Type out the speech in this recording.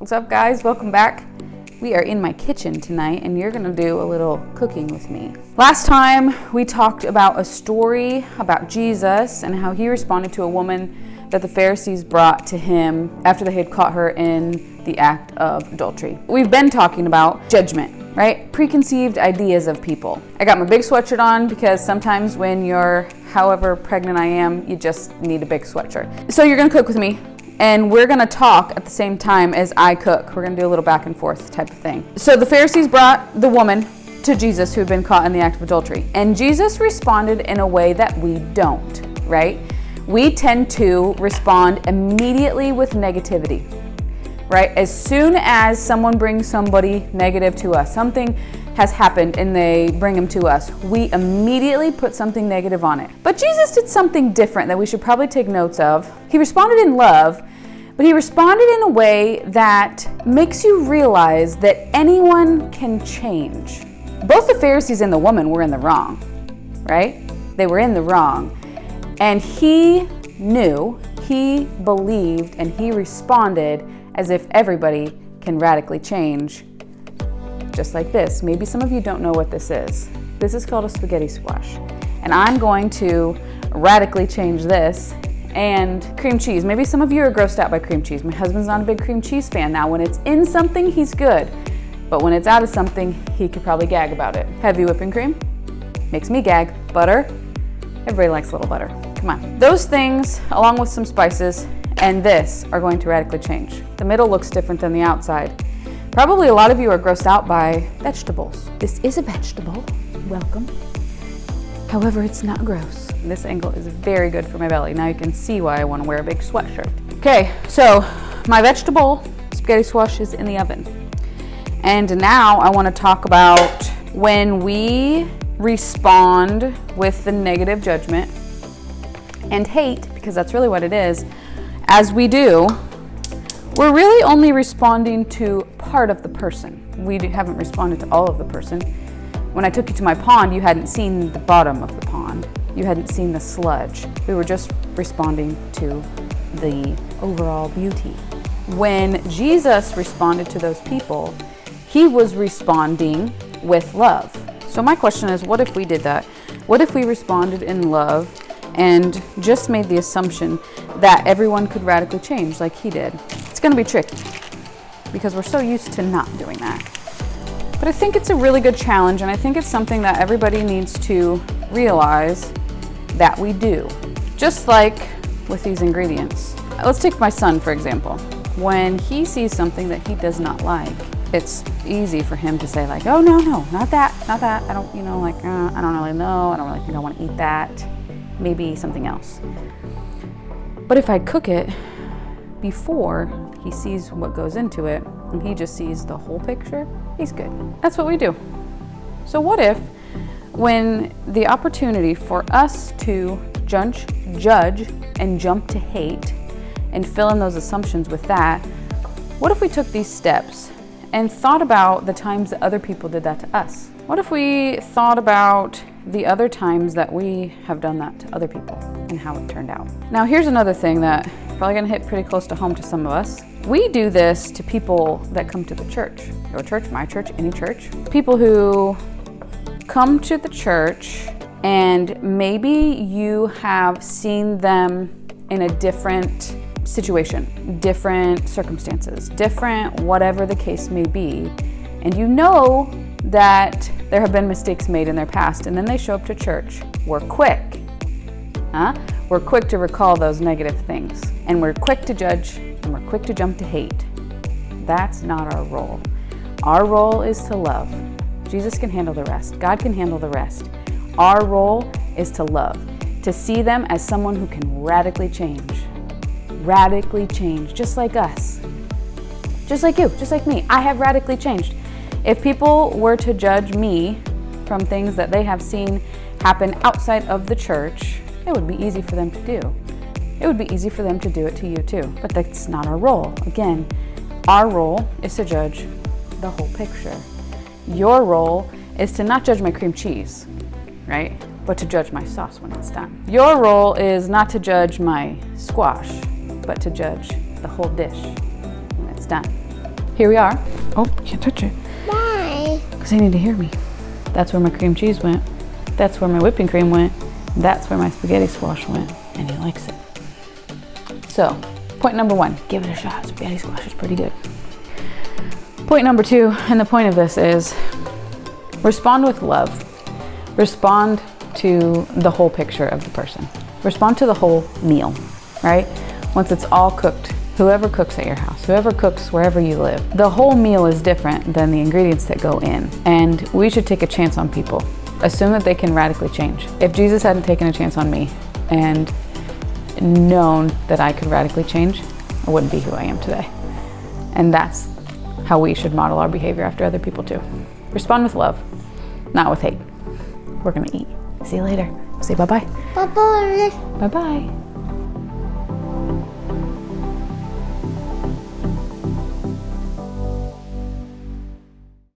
What's up, guys? Welcome back. We are in my kitchen tonight and you're gonna do a little cooking with me. Last time we talked about a story about Jesus and how he responded to a woman that the Pharisees brought to him after they had caught her in the act of adultery. We've been talking about judgment, right? Preconceived ideas of people. I got my big sweatshirt on because sometimes when you're however pregnant I am, you just need a big sweatshirt. So you're gonna cook with me. And we're gonna talk at the same time as I cook. We're gonna do a little back and forth type of thing. So the Pharisees brought the woman to Jesus who had been caught in the act of adultery. And Jesus responded in a way that we don't, right? We tend to respond immediately with negativity, right? As soon as someone brings somebody negative to us, something has happened and they bring them to us, we immediately put something negative on it. But Jesus did something different that we should probably take notes of. He responded in love, but he responded in a way that makes you realize that anyone can change. Both the Pharisees and the woman were in the wrong, right? They were in the wrong. And he knew, he believed, and he responded as if everybody can radically change. Just like this. Maybe some of you don't know what this is. This is called a spaghetti squash. And I'm going to radically change this and cream cheese. Maybe some of you are grossed out by cream cheese. My husband's not a big cream cheese fan. Now, when it's in something, he's good. But when it's out of something, he could probably gag about it. Heavy whipping cream makes me gag. Butter, everybody likes a little butter. Come on. Those things, along with some spices, and this are going to radically change. The middle looks different than the outside. Probably a lot of you are grossed out by vegetables. This is a vegetable, welcome. However, it's not gross. This angle is very good for my belly. Now you can see why I want to wear a big sweatshirt. Okay, so my vegetable spaghetti squash is in the oven. And now I want to talk about when we respond with the negative judgment and hate, because that's really what it is, as we do, we're really only responding to part of the person. We haven't responded to all of the person. When I took you to my pond, you hadn't seen the bottom of the pond. You hadn't seen the sludge. We were just responding to the overall beauty. When Jesus responded to those people, he was responding with love. So my question is, what if we did that? What if we responded in love and just made the assumption that everyone could radically change like he did? It's gonna be tricky because we're so used to not doing that. But I think it's a really good challenge, and I think it's something that everybody needs to realize that we do. Just like with these ingredients. Let's take my son, for example. When he sees something that he does not like, it's easy for him to say like, oh, no, not that. I don't, I don't really know. I don't really think I want to eat that. Maybe something else. But if I cook it before he sees what goes into it and he just sees the whole picture, he's good. That's what we do. So what if when the opportunity for us to judge and jump to hate and fill in those assumptions with that, what if we took these steps and thought about the times that other people did that to us? What if we thought about the other times that we have done that to other people and how it turned out? Now, here's another thing that probably gonna hit pretty close to home to some of us. We do this to people that come to the church, your church, my church, any church. People who come to the church and maybe you have seen them in a different situation, different circumstances, different whatever the case may be, and you know that there have been mistakes made in their past, and then they show up to church. We're quick. We're quick to recall those negative things, and we're quick to judge, and we're quick to jump to hate. That's not our role. Our role is to love. Jesus can handle the rest. God can handle the rest. Our role is to love, to see them as someone who can radically change, just like us, just like you, just like me. I have radically changed. If people were to judge me from things that they have seen happen outside of the church, it would be easy for them to do. It would be easy for them to do it to you too, but that's not our role. Again, our role is to judge the whole picture. Your role is to not judge my cream cheese, right? But to judge my sauce when it's done. Your role is not to judge my squash, but to judge the whole dish when it's done. here we are. Oh, can't touch it. Why? Because they need to hear me. That's where my cream cheese went. That's where my whipping cream went. That's where my spaghetti squash went. And he likes it. So, point number 1, give it a shot. Spaghetti squash is pretty good. Point number 2, and the point of this is respond with love. Respond to the whole picture of the person. Respond to the whole meal, right? Once it's all cooked, whoever cooks at your house, whoever cooks wherever you live, the whole meal is different than the ingredients that go in. And we should take a chance on people. Assume that they can radically change. If Jesus hadn't taken a chance on me and known that I could radically change, I wouldn't be who I am today. And that's how we should model our behavior after other people too. Respond with love, not with hate. We're gonna eat. See you later. Say bye-bye. Bye-bye. Bye-bye.